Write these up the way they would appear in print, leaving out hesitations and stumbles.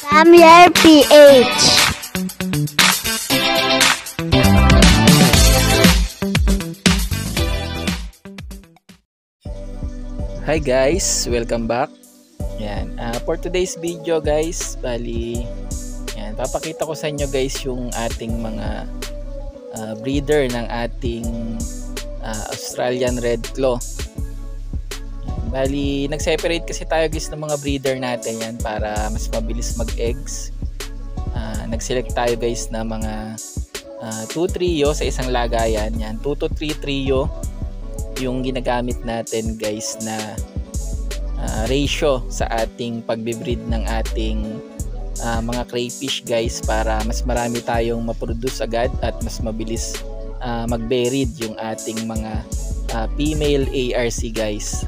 Samyer PH. Hi guys, welcome back. Yan, for today's video guys, bali yan, papakita ko sa inyo guys yung ating mga breeder ng ating Australian Red Claw. Yan, bali nag-separate kasi tayo guys ng mga breeder natin yan para mas mabilis mag-eggs. Nag-select tayo guys na mga 2 trio sa isang lagayan. Yan, 2 to 3 trio yung ginagamit natin guys na ratio sa ating pagbe-breed ng ating mga crayfish guys, para mas marami tayong ma-produce agad at mas mabilis mag-breed yung ating mga female ARC guys.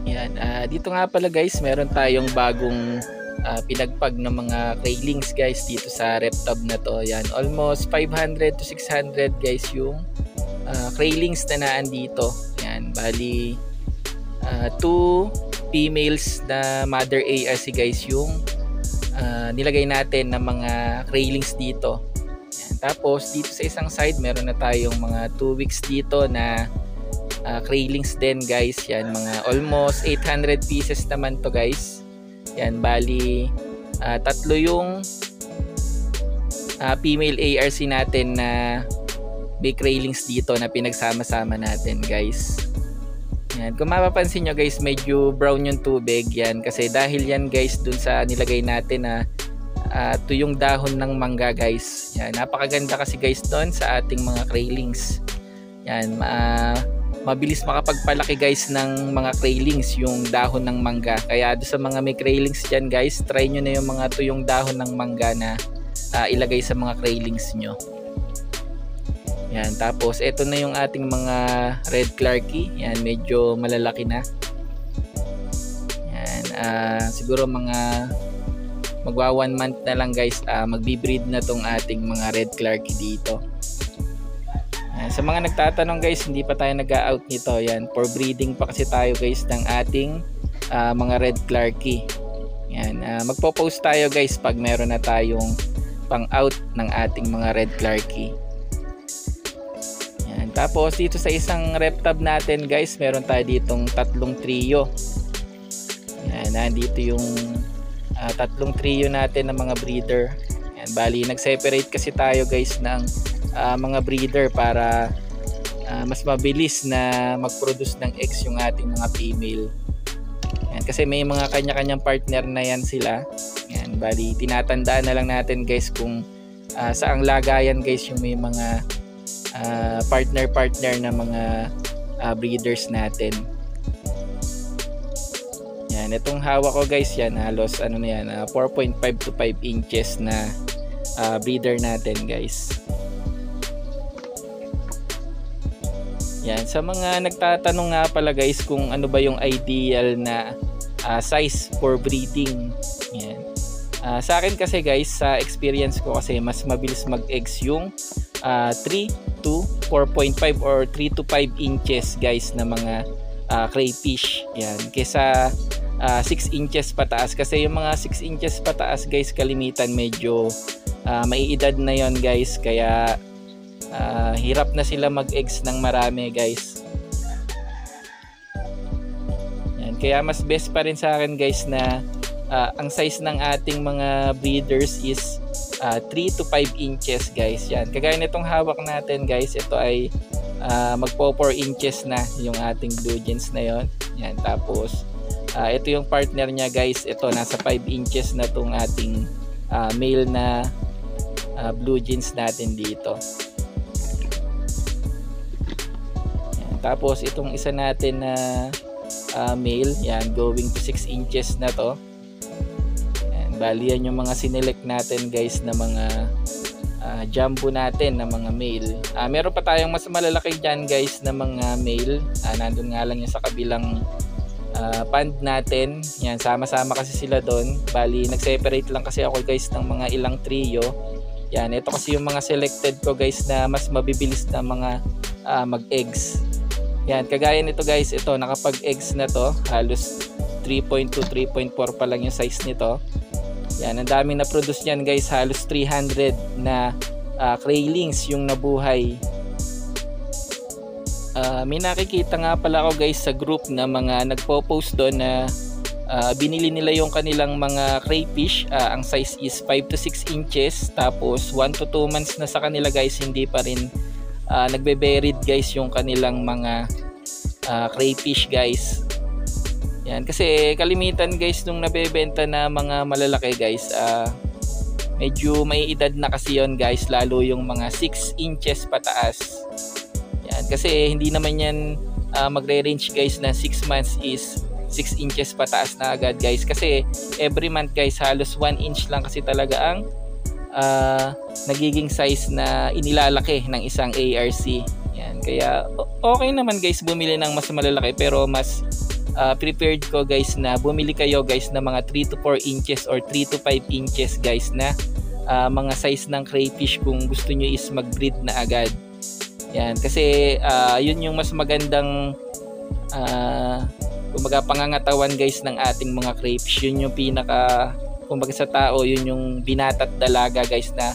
Yan, dito nga pala guys, meron tayong bagong pinagpag ng mga railings guys dito sa RepTub na to. Yan, almost 500 to 600 guys yung railings na naandito. Yan, bali 2 females na mother ARC guys yung nilagay natin ng mga railings dito. Yan, tapos dito sa isang side meron na tayong mga 2 weeks dito na railings din guys. Yan, mga almost 800 pieces naman to guys. Yan, bali tatlo yung female ARC natin na big railings dito na pinagsama-sama natin guys. Yan, kung mapapansin nyo guys, medyo brown yung tubig yan kasi dahil yan guys dun sa nilagay natin na ito yung dahon ng mangga guys. Yan, napakaganda kasi guys doon sa ating mga railings. Yan, mabilis makapagpalaki guys ng mga railings yung dahon ng mangga. Kaya do sa mga may railings dyan guys, try nyo na yung mga tuyong dahon ng mangga na ilagay sa mga railings nyo. Yan, tapos ito na yung ating mga red clarkie. Yan, medyo malalaki na. Yan, siguro mga magwa 1 month na lang guys, magbi-breed na tong ating mga red clarkie dito. Sa mga nagtatanong guys, hindi pa tayo nag-out nito. Yan, for breeding pa kasi tayo guys ng ating mga red clarkie. Yan, magpo-post tayo guys pag meron na tayong pang-out ng ating mga red clarkie. Yan, tapos dito sa isang RepTub natin guys, meron tayo ditong 3 trio. Yan, nandito yung 3 trio natin ng mga breeder. Yan, bali nag-separate kasi tayo guys ng mga breeder para mas mabilis na mag-produce ng eggs yung ating mga female. Yan, kasi may mga kanya-kanyang partner na yan sila. Yan, bali tinatandaan na lang natin guys kung saang lagayan guys yung may mga partner na mga breeders natin. Yan, itong hawak ko guys, yan halos ano na yan, 4.5 to 5 inches na breeder natin guys. Yan, sa mga nagtatanong nga pala guys kung ano ba yung ideal na size for breeding. Yan. Sa akin kasi guys, sa experience ko kasi mas mabilis mag-eggs yung 3 to 4.5 or 3 to 5 inches guys na mga crayfish. Yan, kaysa 6 inches pataas, kasi yung mga 6 inches pataas guys kalimitan medyo maiedad na yon guys, kaya hirap na sila mag-eggs ng marami guys. Yan, kaya mas best pa rin sa akin guys na ang size ng ating mga breeders is 3 to 5 inches guys. Yan, kagaya nitong hawak natin guys, ito ay magpo 4 inches na yung ating blue jeans na yon. Yan, tapos ito yung partner niya guys, ito nasa 5 inches na tong ating male na blue jeans natin dito. Tapos itong isa natin na male, yan, going to 6 inches na to. Yan, bali yan yung mga sinelect natin guys na mga jumbo natin na mga male. Meron pa tayong mas malalaki dyan guys na mga male. Nandun nga lang yung sa kabilang pond natin. Yan, sama-sama kasi sila doon. Bali nag-separate lang kasi ako guys ng mga ilang trio. Yan, ito kasi yung mga selected ko guys na mas mabibilis na mga mag-eggs. Yan, kagaya nito guys, ito nakapag-eggs na to, halos 3.2, 3.4 pa lang yung size nito. Yan, ang daming na-produce niyan guys, halos 300 na craylings yung nabuhay. May nakikita nga pala ako guys sa group na mga nagpo-post doon na binili nila yung kanilang mga crayfish. Ang size is 5 to 6 inches, tapos 1 to 2 months na sa kanila guys, hindi pa rin nagbe-buried guys yung kanilang mga crayfish guys. Yan, kasi kalimitan guys nung nabebenta na mga malalaki guys, medyo may edad na kasi yon guys, lalo yung mga 6 inches pataas. Yan, kasi hindi naman yan magre-range guys na 6 months is 6 inches pataas na agad guys, kasi every month guys halos 1 inch lang kasi talaga ang nagiging size na inilalaki ng isang ARC. Yan, kaya okay naman guys bumili ng mas malalaki, pero mas prepared ko guys na bumili kayo guys ng mga 3 to 4 inches or 3 to 5 inches guys na mga size ng crayfish kung gusto nyo is mag-breed na agad. Yan, kasi yun yung mas magandang kumbaga pangangatawan guys ng ating mga crayfish. Yun yung pinaka, kumbaga sa tao, yun yung binata't dalaga guys na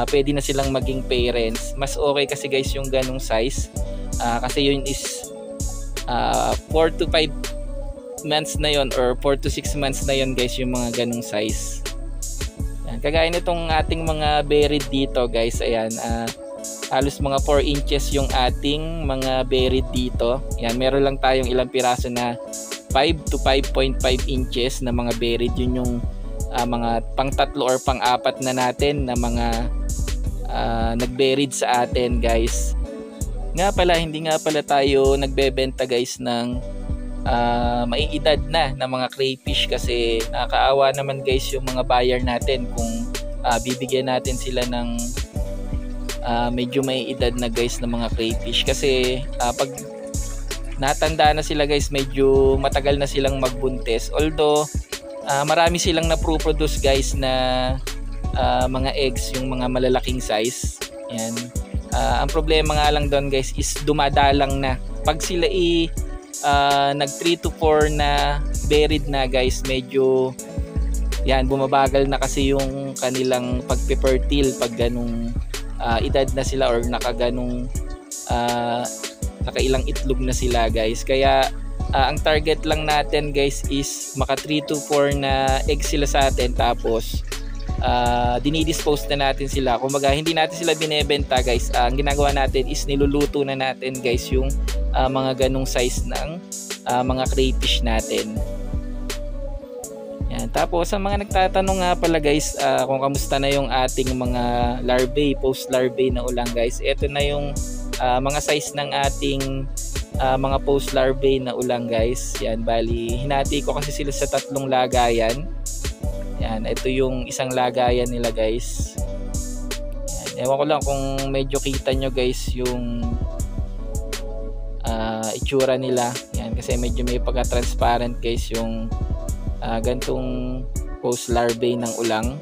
pwede na silang maging parents. Mas okay kasi guys yung ganong size, kasi yun is 4 to 5 months na yon or 4 to 6 months na yon guys yung mga ganong size. Yan, kagaya nitong ating mga buried dito guys, ayan, halos mga 4 inches yung ating mga buried dito. Yan, meron lang tayong ilang piraso na 5 to 5.5 inches na mga buried. Yun yung mga pang tatlo or pang apat na natin na mga nag-buried sa atin guys. Nga pala, hindi nga pala tayo nagbebenta guys ng maiedad na mga crayfish, kasi nakakaawa naman guys yung mga buyer natin kung bibigyan natin sila ng medyo maiedad na guys na mga crayfish, kasi pag natanda na sila guys, medyo matagal na silang magbuntis. Although marami silang na-produce guys na mga eggs, yung mga malalaking size. Yan. Ang problema nga lang doon guys is dumadalang na. Pag sila nag 3 to 4 na buried na guys, medyo yan, bumabagal na kasi yung kanilang pagpe-fertile pag ganung edad na sila or nakaganong nakailang itlog na sila guys. Kaya ang target lang natin guys is maka 3 to 4 na eggs sila sa atin, tapos dinidispose na natin sila. Kumbaga hindi natin sila binebenta guys, ang ginagawa natin is niluluto na natin guys yung mga ganong size ng mga crayfish natin. Yan. Tapos sa mga nagtatanong nga pala guys, kung kamusta na yung ating mga larvae, post larvae na ulang guys, ito na yung mga size ng ating mga post larvae na ulang guys. Yan, bali hinati ko kasi sila sa 3 lagayan. Yan, ito yung isang lagayan nila guys. Yan, ewan ko lang kung medyo kita nyo guys yung itsura nila. Yan, kasi medyo may pagka-transparent guys yung gantong post larvae ng ulang.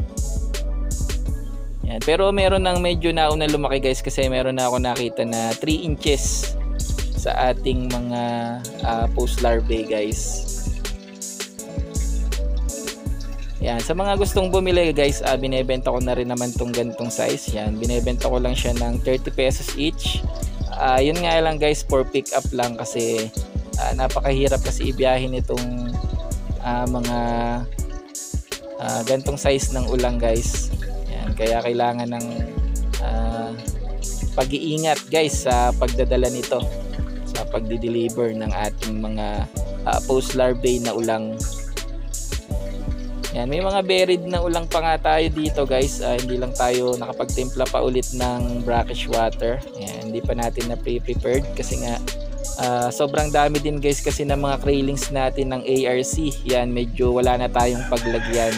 Yan, pero meron ng medyo nauna lumaki guys, kasi meron na ako nakita na 3 inches sa ating mga post larvae guys. Yan, sa mga gustong bumili guys, binebenta ko na rin naman tong ganitong size. Yan, binebenta ko lang siya ng 30 pesos each. Yun nga lang guys, for pick up lang, kasi napakahirap kasi ibiyahin itong mga ganitong size ng ulang guys. Yan, kaya kailangan ng pag-iingat guys sa pagdadala nito, sa pagdi-deliver ng ating mga post larvae na ulang. Yan, may mga buried na ulang pa nga tayo dito guys. Hindi lang tayo nakapagtimpla pa ulit ng brackish water. Yan, hindi pa natin na pre-prepared kasi nga sobrang dami din guys kasi ng mga craylings natin ng ARC. Yan, medyo wala na tayong paglagyan.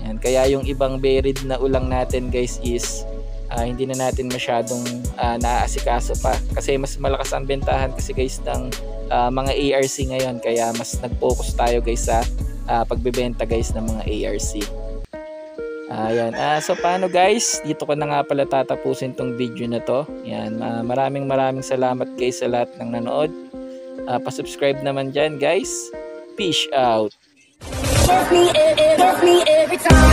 Yan, kaya yung ibang buried na ulang natin guys is hindi na natin masyadong naaasikaso pa, kasi mas malakas ang bentahan kasi guys ng mga ARC ngayon, kaya mas nag-focus tayo guys sa pagbebenta guys ng mga ARC. Ayan. So paano guys? Dito ko na nga pala tatapusin tong video na to. Yan. Maraming salamat guys sa lahat ng nanood. Pa-subscribe naman dyan guys. Peace out. Kiss me every time.